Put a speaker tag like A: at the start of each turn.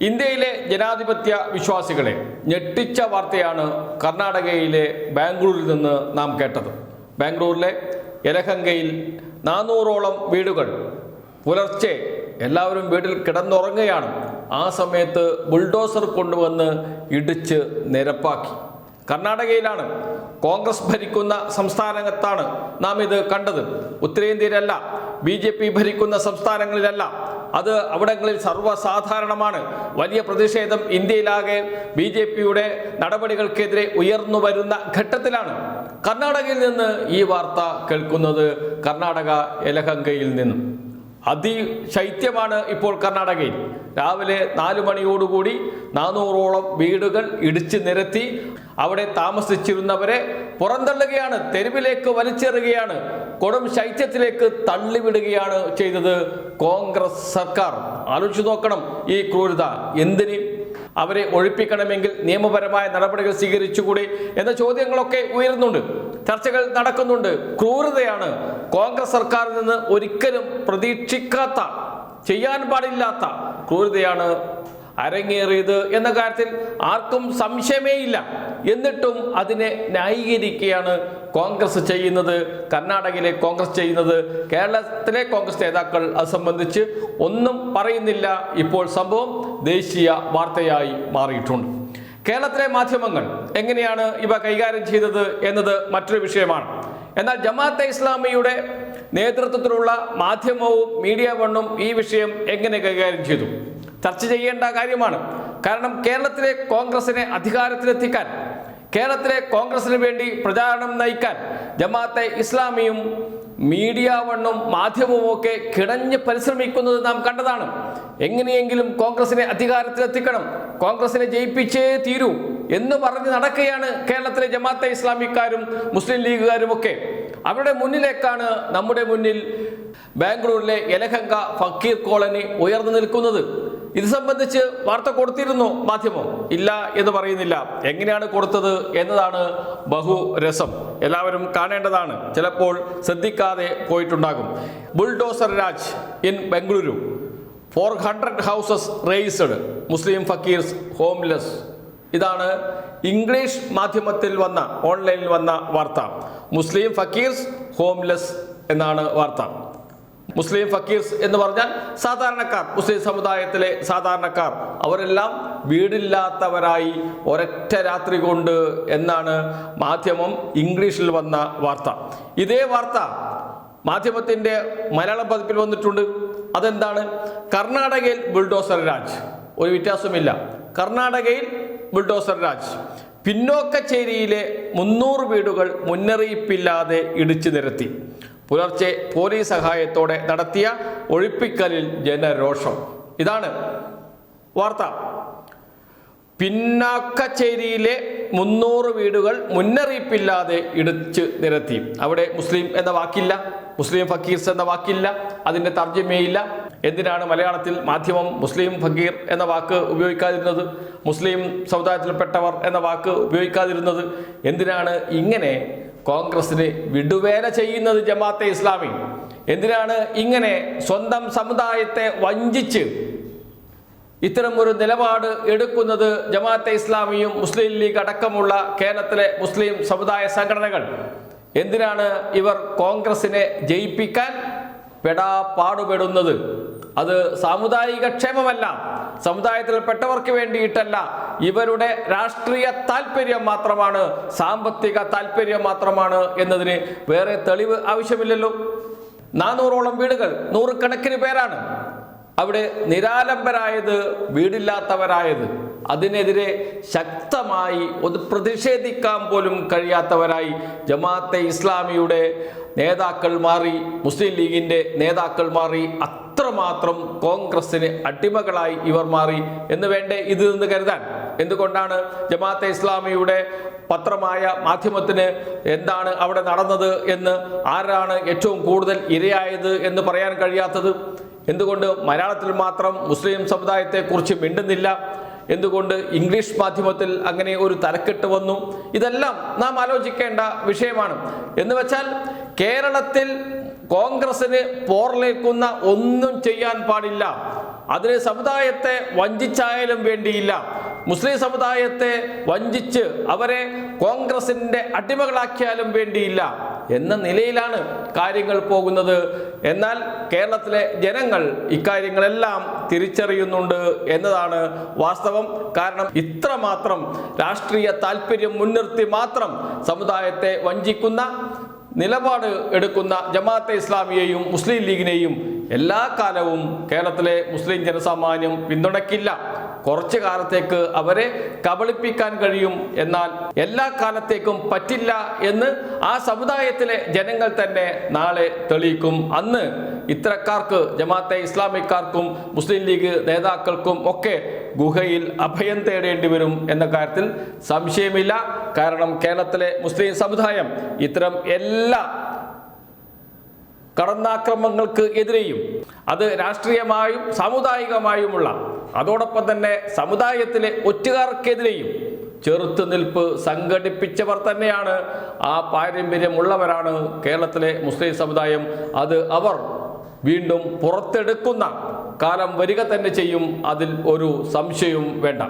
A: ഇന്ത്യയിലെ ജനാധിപത്യ വിശ്വാസികളെ ഞെട്ടിച്ച വാർത്തയാണ് കർണാടകയിലെ ബാംഗ്ലൂരിൽ നിന്ന് നാം കേട്ടത്. ബാംഗ്ലൂരിലെ യലഹങ്കയിൽ 400ഓളം വീടുകൾ പുലർച്ചെ എല്ലാവരും വീട്ടിൽ കിടന്നുറങ്ങുകയാണ്. ആ സമയത്ത് ബുൾഡോസർ കൊണ്ടുവന്ന് ഇടിച്ച് നിരപ്പാക്കി. കർണാടകയിലാണ്, കോൺഗ്രസ് ഭരിക്കുന്ന സംസ്ഥാനത്താണ് നാം ഇത് കണ്ടത്. ഉത്തരേന്ത്യയിലല്ല, BJP ഭരിക്കുന്ന സംസ്ഥാനങ്ങളിലല്ല. അത് അവിടങ്ങളിൽ സർവ്വസാധാരണമാണ്. വലിയ പ്രതിഷേധം ഇന്ത്യയിലാകെ BJPയുടെ നടപടികൾക്കെതിരെ ഉയർന്നു വരുന്ന ഘട്ടത്തിലാണ് കർണാടകയിൽ നിന്ന് ഈ വാർത്ത കേൾക്കുന്നത്. കർണാടക യലഹങ്കയിൽ നിന്നും അതിശൈത്യമാണ് ഇപ്പോൾ കർണാടകയിൽ. രാവിലെ 4 മണിയോടുകൂടി 400ഓളം വീടുകൾ ഇടിച്ചു നിരത്തി അവിടെ താമസിച്ചിരുന്നവരെ പുറന്തള്ളുകയാണ്, തെരുവിലേക്ക് വലിച്ചെറിയുകയാണ്, കൊടും ശൈത്യത്തിലേക്ക് തള്ളിവിടുകയാണ് ചെയ്തത് കോൺഗ്രസ് സർക്കാർ. ആലോചിച്ചു നോക്കണം ഈ ക്രൂരത. എന്തിന്? അവരെ ഒഴിപ്പിക്കണമെങ്കിൽ നിയമപരമായ നടപടികൾ സ്വീകരിച്ചുകൂടി എന്ന ചോദ്യങ്ങളൊക്കെ ഉയരുന്നുണ്ട്, ചർച്ചകൾ നടക്കുന്നുണ്ട്. ക്രൂരതയാണ്. കോൺഗ്രസ് സർക്കാരിൽ നിന്ന് ഒരിക്കലും പ്രതീക്ഷിക്കാത്ത, ചെയ്യാൻ പാടില്ലാത്ത ക്രൂരതയാണ് അരങ്ങേറിയത് എന്ന കാര്യത്തിൽ ആർക്കും സംശയമേ ഇല്ല. എന്നിട്ടും അതിനെ ന്യായീകരിക്കുകയാണ് കോൺഗ്രസ് ചെയ്യുന്നത്, കർണാടകയിലെ കോൺഗ്രസ് ചെയ്യുന്നത്. കേരളത്തിലെ കോൺഗ്രസ് നേതാക്കൾ അത് സംബന്ധിച്ച് ഒന്നും പറയുന്നില്ല. ഇപ്പോൾ സംഭവം ദേശീയ വാർത്തയായി മാറിയിട്ടുണ്ട്. കേരളത്തിലെ മാധ്യമങ്ങൾ എങ്ങനെയാണ് ഇവ കൈകാര്യം ചെയ്തത് എന്നത് മറ്റൊരു വിഷയമാണ്. എന്നാൽ ജമാഅത്തെ ഇസ്ലാമിയുടെ നേതൃത്വത്തിലുള്ള മാധ്യമവും മീഡിയ വണ്ണും ഈ വിഷയം എങ്ങനെ കൈകാര്യം ചെയ്തു? ചർച്ച ചെയ്യേണ്ട കാര്യമാണ്. കാരണം കേരളത്തിലെ കോൺഗ്രസിനെ അധികാരത്തിലെത്തിക്കാൻ, കേരളത്തിലെ കോൺഗ്രസിന് വേണ്ടി പ്രചാരണം നയിക്കാൻ ജമാഅത്തെ ഇസ്ലാമിയും മീഡിയ വണ്ണും മാധ്യമവും ഒക്കെ കിടഞ്ഞ് പരിശ്രമിക്കുന്നത് നാം കണ്ടതാണ്. എങ്ങനെയെങ്കിലും കോൺഗ്രസിനെ അധികാരത്തിലെത്തിക്കണം, കോൺഗ്രസിനെ ജയിപ്പിച്ചേ തീരൂ എന്ന് പറഞ്ഞ് നടക്കുകയാണ് കേരളത്തിലെ ജമാഅത്തെ ഇസ്ലാമിക്കാരും മുസ്ലിം ലീഗുകാരും ഒക്കെ. അവരുടെ മുന്നിലേക്കാണ് നമ്മുടെ മുന്നിൽ ബാംഗ്ലൂരിലെ യലഹങ്ക ഫക്കീർ കോളനി ഉയർന്നു നിൽക്കുന്നത്. ഇത് സംബന്ധിച്ച് വാർത്ത കൊടുത്തിരുന്നു മാധ്യമം? ഇല്ല എന്ന് പറയുന്നില്ല. എങ്ങനെയാണ് കൊടുത്തത് എന്നതാണ് ബഹുരസം. എല്ലാവരും കാണേണ്ടതാണ്. ചിലപ്പോൾ ശ്രദ്ധിക്കാതെ പോയിട്ടുണ്ടാകും. Bulldozer raj in Bengaluru, 400 houses razed, Muslim fakirs homeless. ഇതാണ് ഇംഗ്ലീഷ് മാധ്യമത്തിൽ വന്ന, ഓൺലൈനിൽ വന്ന വാർത്ത. മുസ്ലിം ഫക്കീർസ് ഹോംലെസ് എന്നാണ് വാർത്ത. മുസ്ലിം ഫക്കീർസ് എന്ന് പറഞ്ഞാൽ സാധാരണക്കാർ, മുസ്ലിം സമുദായത്തിലെ സാധാരണക്കാർ, അവരെല്ലാം വീടില്ലാത്തവരായി ഒരൊറ്റ രാത്രി കൊണ്ട് എന്നാണ് മാധ്യമം ഇംഗ്ലീഷിൽ വന്ന വാർത്ത. ഇതേ വാർത്ത മാധ്യമത്തിൻ്റെ മലയാളം പതിപ്പിൽ വന്നിട്ടുണ്ട്. അതെന്താണ്? കർണാടകയിൽ ബുൾഡോസർ രാജ്. ഒരു വ്യത്യാസമില്ല. കർണാടകയിൽ ബുൾഡോസർ രാജ്. പിന്നോക്കച്ചേരിയിലെ 300 വീടുകൾ മുന്നറിയിപ്പില്ലാതെ ഇടിച്ചു നിരത്തി. പുലർച്ചെ പോലീസ് സഹായത്തോടെ നടത്തിയ ഒഴിപ്പിക്കലിൽ ജനരോഷം. ഇതാണ് വാർത്ത. പിന്നാക്കച്ചേരിയിലെ 300 വീടുകൾ മുന്നറിയിപ്പില്ലാതെ ഇടിച്ച് നിരത്തി. അവിടെ മുസ്ലിം എന്ന വാക്കില്ല, മുസ്ലിം ഫക്കീർസ് എന്ന വാക്കില്ല, അതിൻ്റെ തർജ്ജമയില്ല. എന്തിനാണ് മലയാളത്തിൽ മാധ്യമം മുസ്ലിം ഫക്കീർ എന്ന വാക്ക് ഉപയോഗിക്കാതിരുന്നത്, മുസ്ലിം സമുദായത്തിൽപ്പെട്ടവർ എന്ന വാക്ക് ഉപയോഗിക്കാതിരുന്നത്? എന്തിനാണ് ഇങ്ങനെ കോൺഗ്രസിന് വിടുവേല ചെയ്യുന്നത് ജമാഅത്തെ ഇസ്ലാമി? എന്തിനാണ് ഇങ്ങനെ സ്വന്തം സമുദായത്തെ വഞ്ചിച്ച് ഇത്തരം ഒരു നിലപാട് എടുക്കുന്നത് ജമാഅത്തെ ഇസ്ലാമിയും മുസ്ലിം ലീഗ് അടക്കമുള്ള കേരളത്തിലെ മുസ്ലിം സമുദായ സംഘടനകൾ? എന്തിനാണ് ഇവർ കോൺഗ്രസിനെ ജയിപ്പിക്കാൻ പാടുപെടുന്നത്? അത് സാമുദായിക ക്ഷേമമല്ല, സമുദായത്തിൽപ്പെട്ടവർക്ക് വേണ്ടിയിട്ടല്ല, ഇവരുടെ രാഷ്ട്രീയ താല്പര്യം മാത്രമാണ്, സാമ്പത്തിക താല്പര്യം മാത്രമാണ് എന്നതിന് വേറെ തെളിവ് ആവശ്യമില്ലല്ലോ. 400ഓളം വീടുകൾ, 100 കണക്കിന് പേരാണ് അവിടെ നിരാലംബരായത്, വീടില്ലാത്തവരായത്. അതിനെതിരെ ശക്തമായി ഒന്ന് പ്രതിഷേധിക്കാൻ പോലും കഴിയാത്തവരായി ജമാഅത്തെ ഇസ്ലാമിയുടെ നേതാക്കൾ മാറി, മുസ്ലിം ലീഗിൻ്റെ നേതാക്കൾ മാറി. അത്രമാത്രം കോൺഗ്രസിന് അടിമകളായി ഇവർ മാറി എന്ന് വേണ്ടേ ഇത് നിന്ന് കരുതാൻ? എന്തുകൊണ്ടാണ് ജമാഅത്തെ ഇസ്ലാമിയുടെ പത്രമായ മാധ്യമത്തിന് എന്താണ് അവിടെ നടന്നത് എന്ന്, ആരാണ് ഏറ്റവും കൂടുതൽ ഇരയായത് എന്ന് പറയാൻ കഴിയാത്തത്? എന്തുകൊണ്ട് മലയാളത്തിൽ മാത്രം മുസ്ലിം സമുദായത്തെക്കുറിച്ച് മിണ്ടുന്നില്ല? എന്തുകൊണ്ട് ഇംഗ്ലീഷ് മാധ്യമത്തിൽ അങ്ങനെ ഒരു തലക്കെട്ട് വന്നു? ഇതെല്ലാം നാം ആലോചിക്കേണ്ട വിഷയമാണ്. എന്ന് വെച്ചാൽ കേരളത്തിൽ കോൺഗ്രസിന് പോർലേക്കുന്ന ഒന്നും ചെയ്യാൻ പാടില്ല. അതിന് സമുദായത്തെ വഞ്ചിച്ചായാലും വേണ്ടിയില്ല. മുസ്ലിം സമുദായത്തെ വഞ്ചിച്ച് അവരെ കോൺഗ്രസിന്റെ അടിമകളാക്കിയാലും വേണ്ടിയില്ല എന്ന നിലയിലാണ് കാര്യങ്ങൾ പോകുന്നത്. എന്നാൽ കേരളത്തിലെ ജനങ്ങൾ ഇക്കാര്യങ്ങളെല്ലാം തിരിച്ചറിയുന്നുണ്ട് എന്നതാണ് വാസ്തവം. കാരണം ഇത്രമാത്രം രാഷ്ട്രീയ താല്പര്യം മുൻനിർത്തി മാത്രം സമുദായത്തെ വഞ്ചിക്കുന്ന നിലപാട് എടുക്കുന്ന ജമാഅത്തെ ഇസ്ലാമിയെയും മുസ്ലിം ലീഗിനെയും എല്ലാ കാലവും കേരളത്തിലെ മുസ്ലിം ജനസാമാന്യം പിന്തുണയ്ക്കില്ല. കുറച്ചു കാലത്തേക്ക് അവരെ കബളിപ്പിക്കാൻ കഴിയും, എന്നാൽ എല്ലാ കാലത്തേക്കും പറ്റില്ല എന്ന് ആ സമുദായത്തിലെ ജനങ്ങൾ തന്നെ നാളെ തെളിയിക്കും. അന്ന് ഇത്തരക്കാർക്ക്, ജമാഅത്തെ ഇസ്ലാമിക്കാർക്കും മുസ്ലിം ലീഗ് നേതാക്കൾക്കും ഒക്കെ ഗുഹയിൽ അഭയം തേടേണ്ടി വരും എന്ന കാര്യത്തിൽ സംശയമില്ല. കാരണം കേരളത്തിലെ മുസ്ലിം സമുദായം ഇത്തരം എല്ലാ കടന്നാക്രമങ്ങൾക്ക് എതിരെയും, അത് രാഷ്ട്രീയമായും സാമുദായികമായുമുള്ള, അതോടൊപ്പം തന്നെ സമുദായത്തിലെ ഒറ്റുകാർക്കെതിരെയും ചെറുത്തുനിൽപ്പ് സംഘടിപ്പിച്ചവർ തന്നെയാണ്. ആ പാരമ്പര്യമുള്ളവരാണ് കേരളത്തിലെ മുസ്ലിം സമുദായം. അത് അവർ വീണ്ടും പുറത്തെടുക്കുന്ന കാലം വരിക തന്നെ ചെയ്യും. അതിൽ ഒരു സംശയവും വേണ്ട.